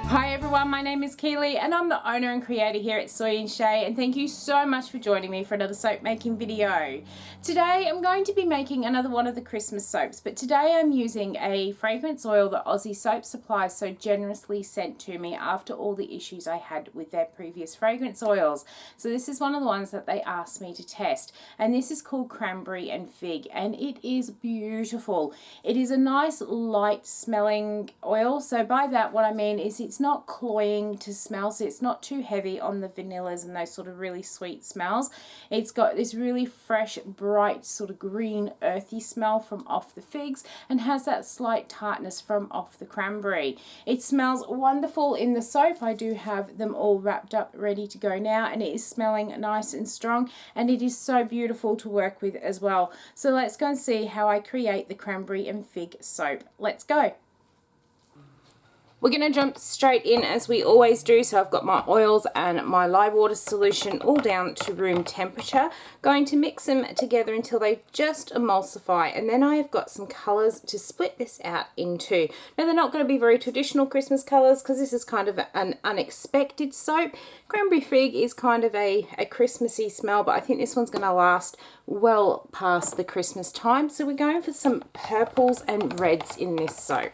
Hi everyone, my name is Keely and I'm the owner and creator here at Soy and Shea, and thank you so much for joining me for another soap making video. Today I'm going to be making another one of the Christmas soaps, but today I'm using a fragrance oil that Aussie Soap Supplies so generously sent to me after all the issues I had with their previous fragrance oils. So this is one of the ones that they asked me to test, and this is called Cranberry and Fig, and it is beautiful. It is a nice light smelling oil, so by that what I mean is it's not cloying to smell, so it's not too heavy on the vanillas and those sort of really sweet smells. It's got this really fresh, bright, sort of green, earthy smell from off the figs and has that slight tartness from off the cranberry. It smells wonderful in the soap. I do have them all wrapped up ready to go now, and it is smelling nice and strong, and it is so beautiful to work with as well. So let's go and see how I create the Cranberry and Fig soap. Let's go. We're going to jump straight in as we always do. So I've got my oils and my lye water solution all down to room temperature. Going to mix them together until they just emulsify, and then I have got some colours to split this out into. Now they're not going to be very traditional Christmas colours because this is kind of an unexpected soap. Cranberry Fig is kind of a Christmassy smell, but I think this one's going to last well past the Christmas time. So we're going for some purples and reds in this soap.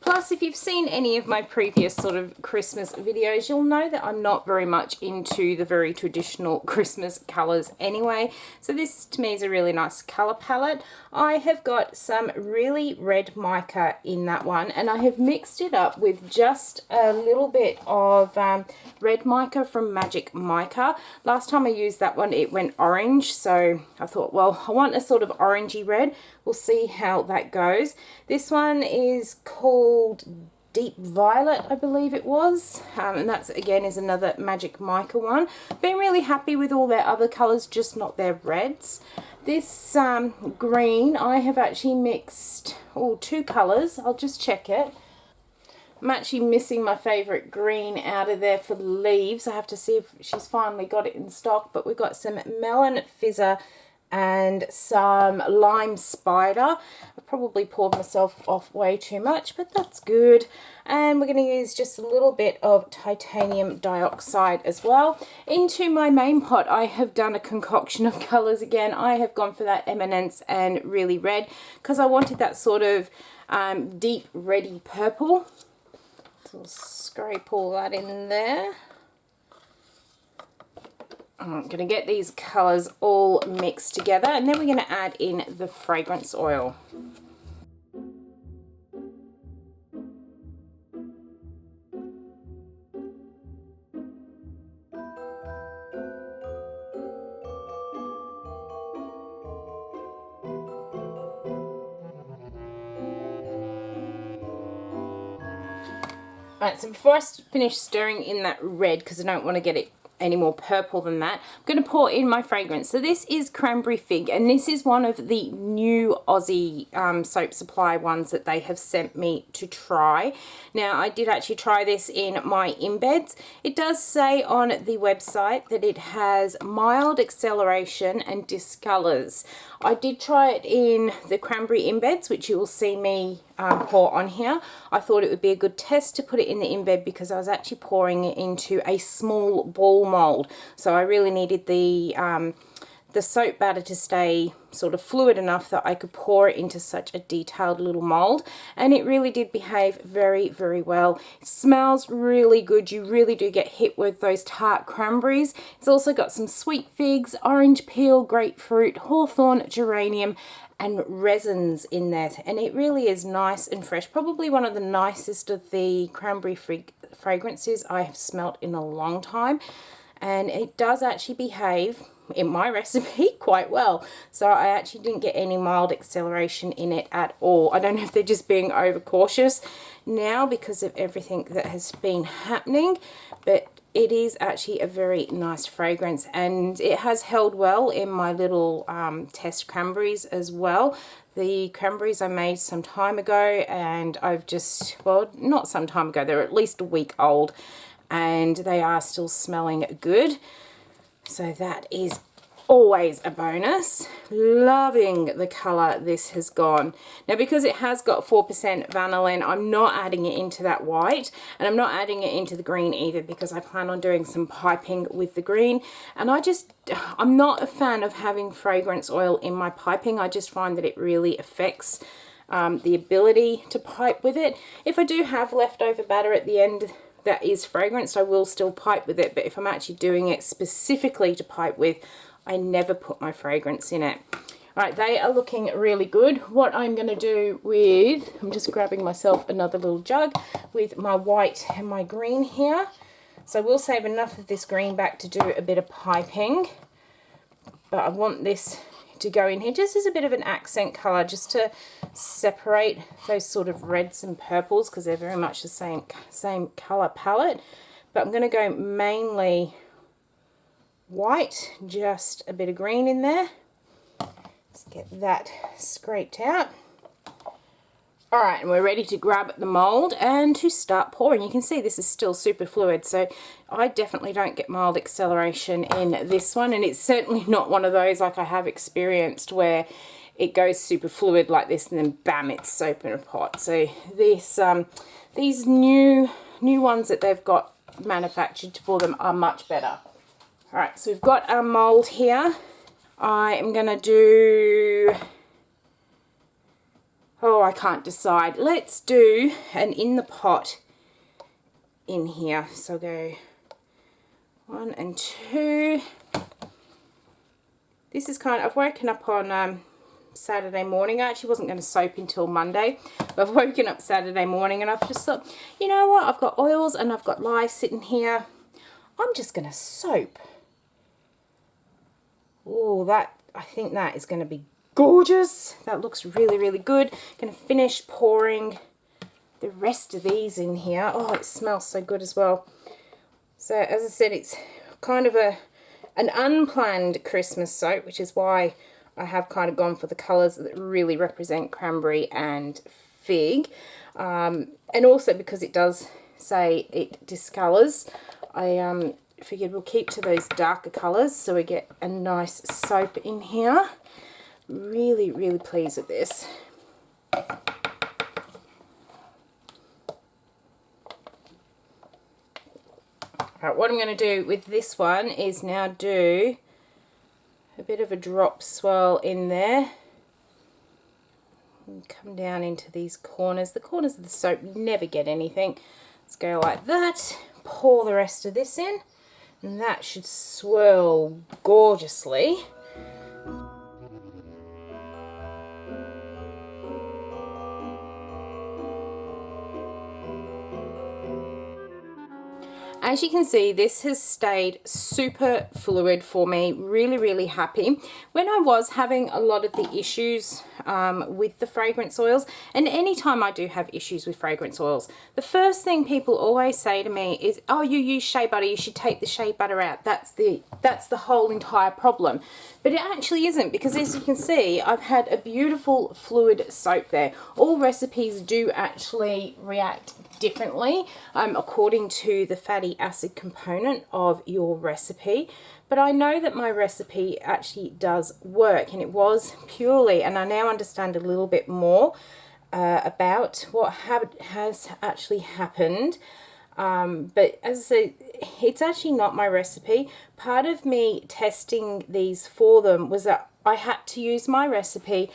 Plus, if you've seen any of my previous sort of Christmas videos, you'll know that I'm not very much into the very traditional Christmas colours anyway. So this to me is a really nice colour palette. I have got some really red mica in that one, and I have mixed it up with just a little bit of red mica from Magic Mica. Last time I used that one it went orange, so I thought, well, I want a sort of orangey red. We'll see how that goes. This one is called Deep Violet, I believe it was, and that's again is another Magic Mica one. Been really happy with all their other colours, just not their reds. This green, I have actually mixed two colours. I'll just check it. I'm actually missing my favourite green out of there for the leaves. I have to see if she's finally got it in stock, but we've got some Melon Fizzer and some Lime Spider. I probably poured myself off way too much, but that's good. And we're going to use just a little bit of titanium dioxide as well. Into my main pot I have done a concoction of colours again. I have gone for that Eminence and Really Red because I wanted that sort of deep reddy purple. So we'll scrape all that in there. I'm going to get these colours all mixed together, and then we're going to add in the fragrance oil. Right, so before I finish stirring in that red, because I don't want to get it any more purple than that, I'm going to pour in my fragrance. So this is Cranberry Fig, and this is one of the new Aussie soap supply ones that they have sent me to try. Now I did actually try this in my Embeds. It does say on the website that it has mild acceleration and discolors. I did try it in the Cranberry Embeds, which you will see me pour on here. I thought it would be a good test to put it in the embed because I was actually pouring it into a small ball mold, so I really needed the soap batter to stay sort of fluid enough that I could pour it into such a detailed little mold, and it really did behave very, very well. It smells really good. You really do get hit with those tart cranberries. It's also got some sweet figs, orange peel, grapefruit, hawthorn, geranium, and resins in there, and it really is nice and fresh. Probably one of the nicest of the Cranberry Fig fragrances I have smelt in a long time, and it does actually behave in my recipe quite well. So I actually didn't get any mild acceleration in it at all. I don't know if they're just being overcautious now because of everything that has been happening, but it is actually a very nice fragrance, and it has held well in my little test cranberries as well. The cranberries I made some time ago, and I've just, well, not some time ago, they're at least a week old, and they are still smelling good. So that is always a bonus. Loving the colour this has gone. Now, because it has got 4% vanillin, I'm not adding it into that white, and I'm not adding it into the green either, because I plan on doing some piping with the green. And I'm not a fan of having fragrance oil in my piping. I just find that it really affects the ability to pipe with it. If I do have leftover batter at the end that is fragranced, I will still pipe with it, but if I'm actually doing it specifically to pipe with, I never put my fragrance in it. All right, they are looking really good. What I'm going to do with, I'm just grabbing myself another little jug with my white and my green here. So we'll save enough of this green back to do a bit of piping, but I want this to go in here just as a bit of an accent colour, just to separate those sort of reds and purples, because they're very much the same colour palette. But I'm going to go mainly white, just a bit of green in there. Let's get that scraped out. All right, and we're ready to grab the mold and to start pouring. You can see this is still super fluid, so I definitely don't get mold acceleration in this one, and it's certainly not one of those like I have experienced where it goes super fluid like this and then bam, it's soap in a pot. So this these new ones that they've got manufactured for them are much better. All right, so we've got our mold here. I am going to do, oh, I can't decide. Let's do an in the pot in here. So I'll go 1 and 2. This is kind of, I've woken up on Saturday morning. I actually wasn't going to soap until Monday, but I've woken up Saturday morning and I've just thought, you know what, I've got oils and I've got lye sitting here. I'm just going to soap. Oh, I think that is going to be gorgeous. That looks really, really good. Going to finish pouring the rest of these in here. Oh, it smells so good as well. So, as I said, it's kind of an unplanned Christmas soap, which is why I have kind of gone for the colours that really represent cranberry and fig. And also because it does say it discolours, I figured we'll keep to those darker colours so we get a nice soap in here. Really, really pleased with this. Alright, what I'm going to do with this one is now do a bit of a drop swirl in there. And come down into these corners. The corners of the soap never get anything. Let's go like that. Pour the rest of this in. And that should swirl gorgeously. As you can see, this has stayed super fluid for me. Really, really happy. When I was having a lot of the issues with the fragrance oils, and anytime I do have issues with fragrance oils, the first thing people always say to me is, oh, you use shea butter, you should take the shea butter out. That's the whole entire problem. But it actually isn't, because as you can see, I've had a beautiful fluid soap there. All recipes do actually react differently according to the fatty acid component of your recipe, but I know that my recipe actually does work, and it was purely, and I now understand a little bit more about what has actually happened. But as I say, it's actually not my recipe. Part of me testing these for them was that I had to use my recipe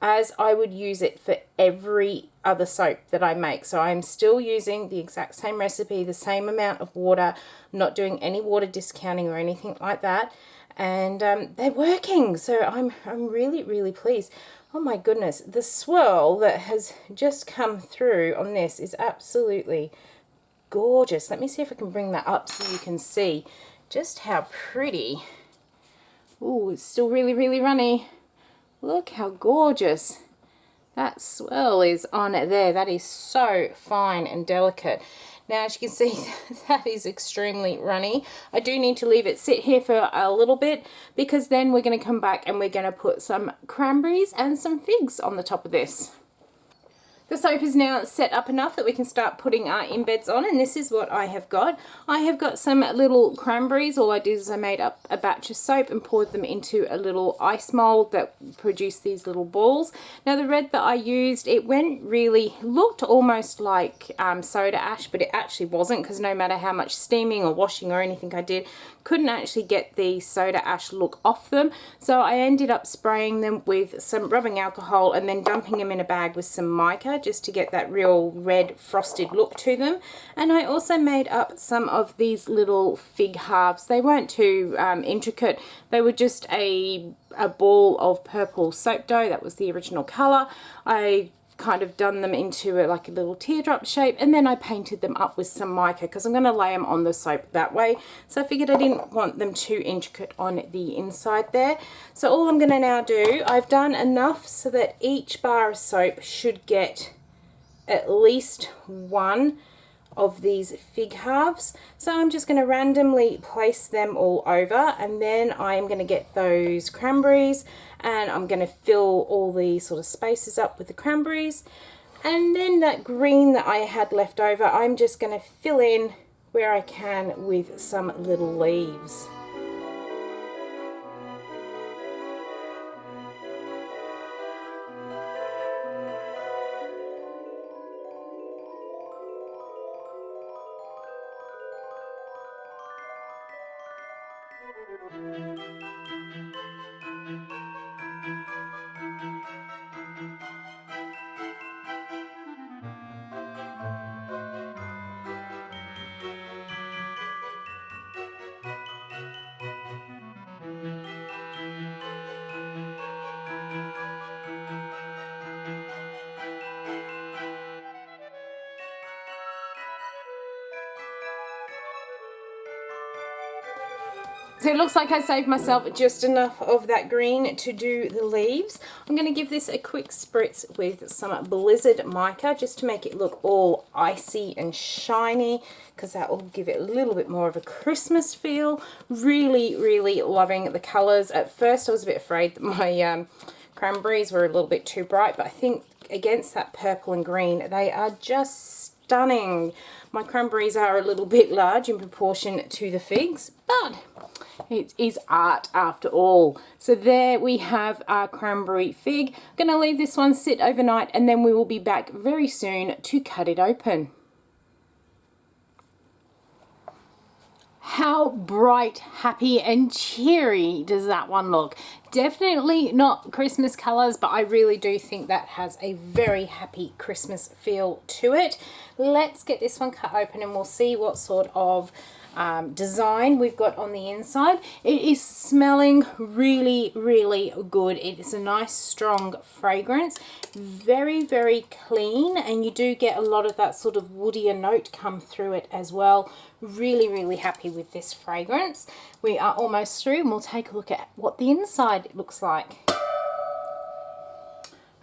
as I would use it for every other soap that I make. So I'm still using the exact same recipe, the same amount of water, not doing any water discounting or anything like that. And they're working, so I'm really, really pleased. Oh my goodness, the swirl that has just come through on this is absolutely gorgeous. Let me see if I can bring that up so you can see just how pretty. Ooh, it's still really, really runny. Look how gorgeous that swirl is on it there. That is so fine and delicate. Now, as you can see, that is extremely runny. I do need to leave it sit here for a little bit, because then we're going to come back and we're going to put some cranberries and some figs on the top of this. The soap is now set up enough that we can start putting our embeds on, and this is what I have got. I have got some little cranberries. All I did is I made up a batch of soap and poured them into a little ice mold that produced these little balls. Now the red that I used, it looked almost like soda ash, but it actually wasn't, because no matter how much steaming or washing or anything I did, couldn't actually get the soda ash look off them. So I ended up spraying them with some rubbing alcohol and then dumping them in a bag with some mica, just to get that real red frosted look to them. And I also made up some of these little fig halves. They weren't too intricate. They were just a ball of purple soap dough. That was the original color. I kind of done them into like a little teardrop shape, and then I painted them up with some mica because I'm going to lay them on the soap that way. So I figured I didn't want them too intricate on the inside there. So all I'm going to now do, I've done enough so that each bar of soap should get at least one of these fig halves. So I'm just going to randomly place them all over, and then I'm going to get those cranberries and I'm going to fill all the sort of spaces up with the cranberries, and then that green that I had left over I'm just going to fill in where I can with some little leaves. So it looks like I saved myself just enough of that green to do the leaves. I'm going to give this a quick spritz with some Blizzard mica just to make it look all icy and shiny, because that will give it a little bit more of a Christmas feel. Really, really loving the colours. At first I was a bit afraid that my cranberries were a little bit too bright, but I think against that purple and green they are just stunning. My cranberries are a little bit large in proportion to the figs, but it is art after all. So there we have our cranberry fig. I'm going to leave this one sit overnight, and then we will be back very soon to cut it open. How bright, happy and cheery does that one look? Definitely not Christmas colours, but I really do think that has a very happy Christmas feel to it. Let's get this one cut open and we'll see what sort of design we've got on the inside. It is smelling really, really good. It is a nice strong fragrance, very, very clean, and you do get a lot of that sort of woodier note come through it as well. Really, really happy with this fragrance. We are almost through and we'll take a look at what the inside looks like.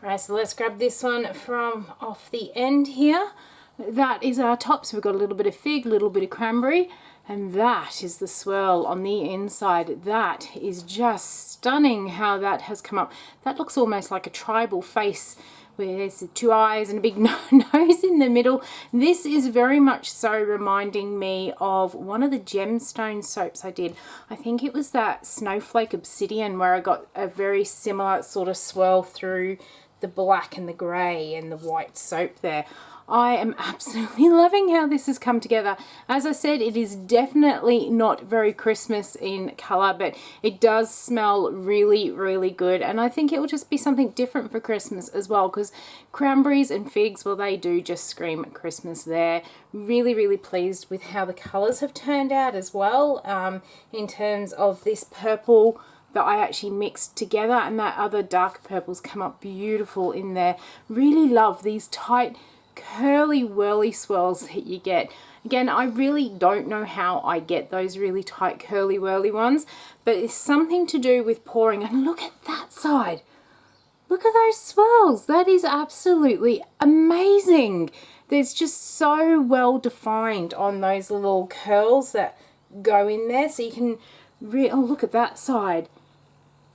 Alright, so let's grab this one from off the end here. That is our top, so we've got a little bit of fig, a little bit of cranberry, and that is the swirl on the inside. That is just stunning how that has come up. That looks almost like a tribal face where there's 2 eyes and a big nose in the middle. This is very much so reminding me of one of the gemstone soaps I did. I think it was that Snowflake Obsidian, where I got a very similar sort of swirl through the black and the grey and the white soap there. I am absolutely loving how this has come together. As I said, it is definitely not very Christmas in colour, but it does smell really, really good. And I think it will just be something different for Christmas as well, because cranberries and figs, well, they do just scream Christmas there. Really, really pleased with how the colours have turned out as well, in terms of this purple that I actually mixed together, and that other dark purples come up beautiful in there. Really love these tight curly whirly swirls that you get. Again, I really don't know how I get those really tight curly whirly ones, but it's something to do with pouring. And look at that side. Look at those swirls. That is absolutely amazing. There's just so well defined on those little curls that go in there, so you can oh, look at that side.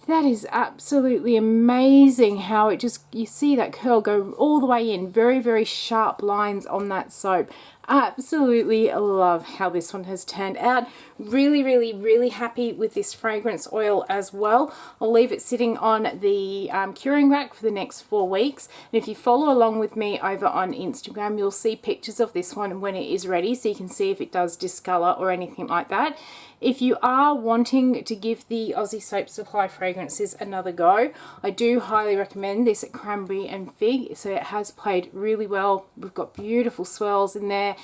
That is absolutely amazing how it just, you see that curl go all the way in. Very, very sharp lines on that soap. Absolutely love how this one has turned out. Really, really, really happy with this fragrance oil as well. I'll leave it sitting on the curing rack for the next 4 weeks. And if you follow along with me over on Instagram, you'll see pictures of this one when it is ready, so you can see if it does discolor or anything like that. If you are wanting to give the Aussie Soap Supply fragrances another go, I do highly recommend this Cranberry and Fig. So it has played really well. We've got beautiful swirls in there.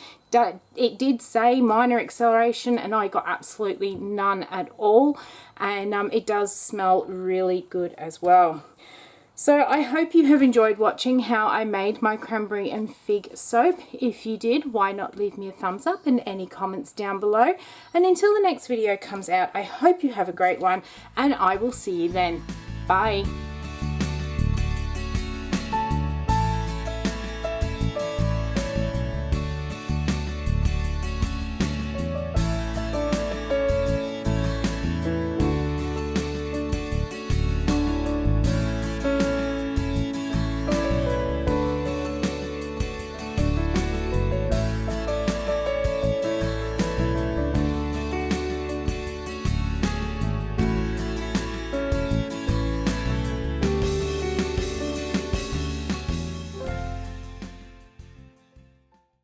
It did say minor acceleration and I got absolutely none at all. And it does smell really good as well. So I hope you have enjoyed watching how I made my Cranberry and Fig soap. If you did, why not leave me a thumbs up and any comments down below. And until the next video comes out, I hope you have a great one and I will see you then. Bye.